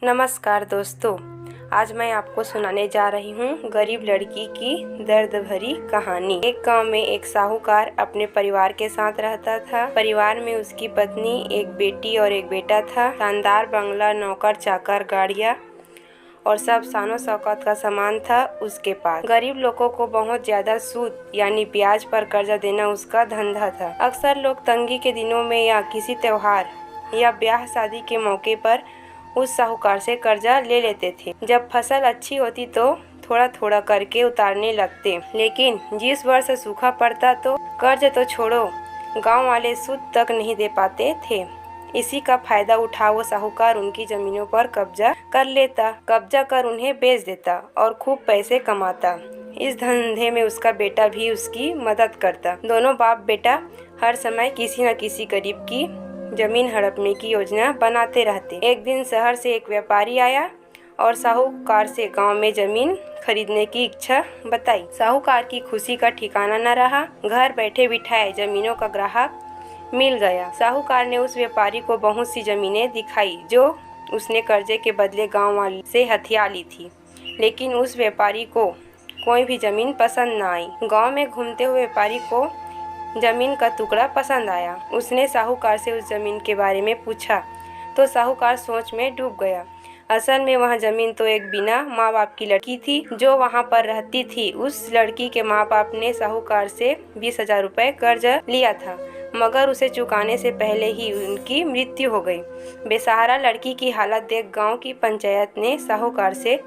नमस्कार दोस्तों, आज मैं आपको सुनाने जा रही हूँ गरीब लड़की की दर्द भरी कहानी। एक गांव में एक साहूकार अपने परिवार के साथ रहता था। परिवार में उसकी पत्नी, एक बेटी और एक बेटा था। शानदार बंगला, नौकर चाकर, गाड़ियाँ और सब शानो शौकत का सामान था उसके पास। गरीब लोगों को बहुत ज्यादा सूद यानी ब्याज पर कर्जा देना उसका धंधा था। अक्सर लोग तंगी के दिनों में या किसी त्योहार या ब्याह शादी के मौके पर उस साहूकार से कर्जा ले लेते थे। जब फसल अच्छी होती तो थोड़ा थोड़ा करके उतारने लगते, लेकिन जिस वर्ष सूखा पड़ता तो कर्ज तो छोड़ो, गांव वाले सूद तक नहीं दे पाते थे। इसी का फायदा उठा वो साहूकार उनकी जमीनों पर कब्जा कर लेता, कब्जा कर उन्हें बेच देता और खूब पैसे कमाता। इस धंधे में उसका बेटा भी उसकी मदद करता। दोनों बाप बेटा हर समय किसी न किसी गरीब की जमीन हड़पने की योजना बनाते रहते। एक दिन शहर से एक व्यापारी आया और साहूकार से गांव में जमीन खरीदने की इच्छा बताई। साहूकार की खुशी का ठिकाना न रहा। घर बैठे बिठाए जमीनों का ग्राहक मिल गया। साहूकार ने उस व्यापारी को बहुत सी जमीनें दिखाई जो उसने कर्जे के बदले गांव वाले से हथिया ली थी, लेकिन उस व्यापारी को कोई भी जमीन पसंद न आई। गांव में घूमते हुए व्यापारी को जमीन का टुकड़ा पसंद आया। उसने साहूकार से उस जमीन के बारे में पूछा तो साहूकार सोच में डूब गया। असल में वह जमीन तो एक बिना माँ बाप की लड़की थी जो वहाँ पर रहती थी। उस लड़की के माँ बाप ने साहूकार से 20,000 रुपये कर्ज लिया था, मगर उसे चुकाने से पहले ही उनकी मृत्यु हो गई। बेसहारा लड़की की हालत देख गांव की पंचायत ने साहूकार से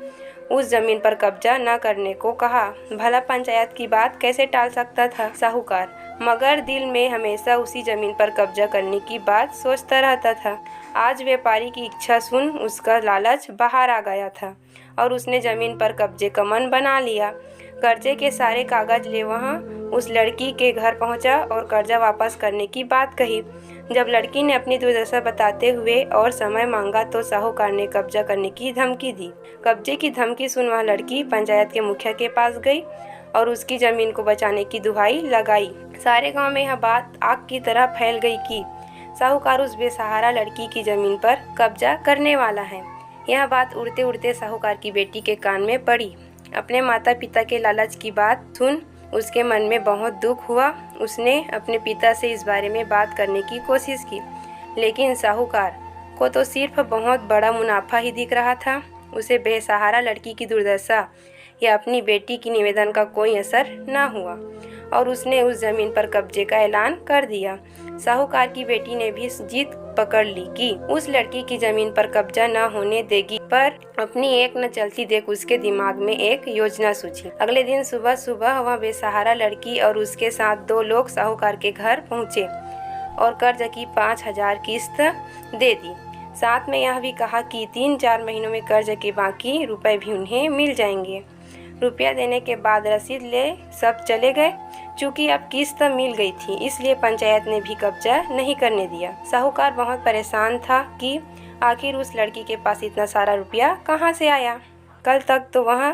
उस जमीन पर कब्जा न करने को कहा। भला पंचायत की बात कैसे टाल सकता था साहूकार, मगर दिल में हमेशा उसी जमीन पर कब्जा करने की बात सोचता रहता था। आज व्यापारी की इच्छा सुन उसका लालच बाहर आ गया था और उसने जमीन पर कब्जे का मन बना लिया। कर्जे के सारे कागज ले वहाँ उस लड़की के घर पहुँचा और कर्जा वापस करने की बात कही। जब लड़की ने अपनी दुर्दशा बताते हुए और समय मांगा तो साहूकार ने कब्जा करने की धमकी दी। कब्जे की धमकी सुन वह लड़की पंचायत के मुखिया के पास गई और उसकी जमीन को बचाने की दुहाई लगाई। सारे गांव में यह बात आग की तरह फैल गई कि साहूकार उस बेसहारा लड़की की जमीन पर कब्जा करने वाला है। यह बात उड़ते उड़ते साहूकार की बेटी के कान में पड़ी। अपने माता पिता के लालच की बात सुन उसके मन में बहुत दुख हुआ। उसने अपने पिता से इस बारे में बात करने की कोशिश की, लेकिन साहूकार को तो सिर्फ बहुत बड़ा मुनाफा ही दिख रहा था। उसे बेसहारा लड़की की दुर्दशा या अपनी बेटी की निवेदन का कोई असर न हुआ और उसने उस जमीन पर कब्जे का ऐलान कर दिया। साहूकार की बेटी ने भी जीत पकड़ ली कि उस लड़की की जमीन पर कब्जा न होने देगी, पर अपनी एक न चलती देख उसके दिमाग में एक योजना सूझी। अगले दिन सुबह सुबह वह बेसहारा लड़की और उसके साथ 2 लोग साहूकार के घर पहुँचे और कर्ज की 5,000 किस्त दे दी। साथ में यह भी कहा कि 3-4 महीनों में कर्ज के बाकी रुपए भी उन्हें मिल जाएंगे। रुपया देने के बाद रसीद ले सब चले गए। चूँकि अब किस्त मिल गई थी, इसलिए पंचायत ने भी कब्जा नहीं करने दिया। साहूकार बहुत परेशान था कि आखिर उस लड़की के पास इतना सारा रुपया कहाँ से आया। कल तक तो वह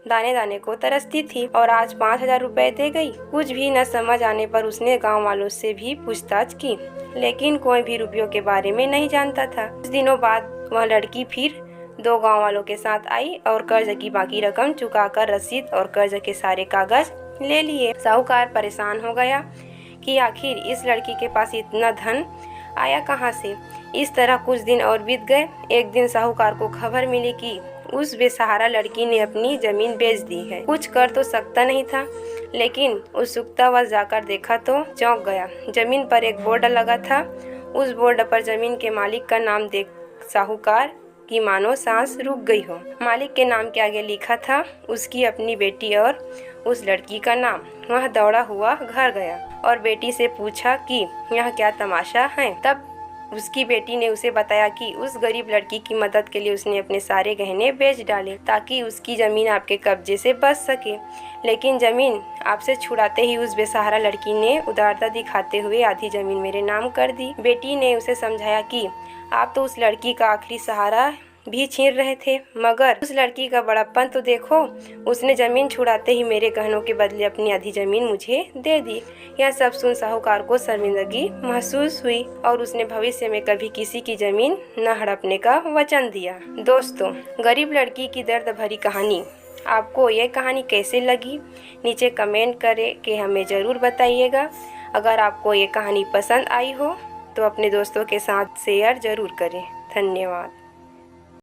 दाने दाने को तरसती थी और आज 5,000 रुपये दे गई। कुछ भी न समझ आने पर उसने गांव वालों से भी पूछताछ की, लेकिन कोई भी रुपयों के बारे में नहीं जानता था। कुछ दिनों बाद वह लड़की फिर 2 गांव वालों के साथ आई और कर्ज की बाकी रकम चुकाकर रसीद और कर्ज के सारे कागज ले लिए। साहूकार परेशान हो गया कि आखिर इस लड़की के पास इतना धन आया कहाँ से। इस तरह कुछ दिन और बीत गए। एक दिन साहूकार को खबर मिली कि उस बेसहारा लड़की ने अपनी जमीन बेच दी है। कुछ कर तो सकता नहीं था, लेकिन उत्सुकतावश जाकर देखा तो चौंक गया। जमीन पर एक बोर्ड लगा था। उस बोर्ड पर जमीन के मालिक का नाम देख साहूकार की मानो सांस रुक गई हो। मालिक के नाम के आगे लिखा था उसकी अपनी बेटी और उस लड़की का नाम। वह दौड़ा हुआ घर गया और बेटी से पूछा कि यह क्या तमाशा है। तब उसकी बेटी ने उसे बताया कि उस गरीब लड़की की मदद के लिए उसने अपने सारे गहने बेच डाले ताकि उसकी जमीन आपके कब्जे से बच सके, लेकिन जमीन आपसे छुड़ाते ही उस बेसहारा लड़की ने उदारता दिखाते हुए आधी जमीन मेरे नाम कर दी। बेटी ने उसे समझाया कि आप तो उस लड़की का आखिरी सहारा भी छीन रहे थे, मगर उस लड़की का बड़प्पन तो देखो, उसने जमीन छुड़ाते ही मेरे गहनों के बदले अपनी आधी जमीन मुझे दे दी। यह सब सुन साहूकार को शर्मिंदगी महसूस हुई और उसने भविष्य में कभी किसी की जमीन न हड़पने का वचन दिया। दोस्तों, गरीब लड़की की दर्द भरी कहानी आपको यह कहानी कैसे लगी, नीचे कमेंट करके हमें ज़रूर बताइएगा। अगर आपको ये कहानी पसंद आई हो तो अपने दोस्तों के साथ शेयर ज़रूर करें। धन्यवाद।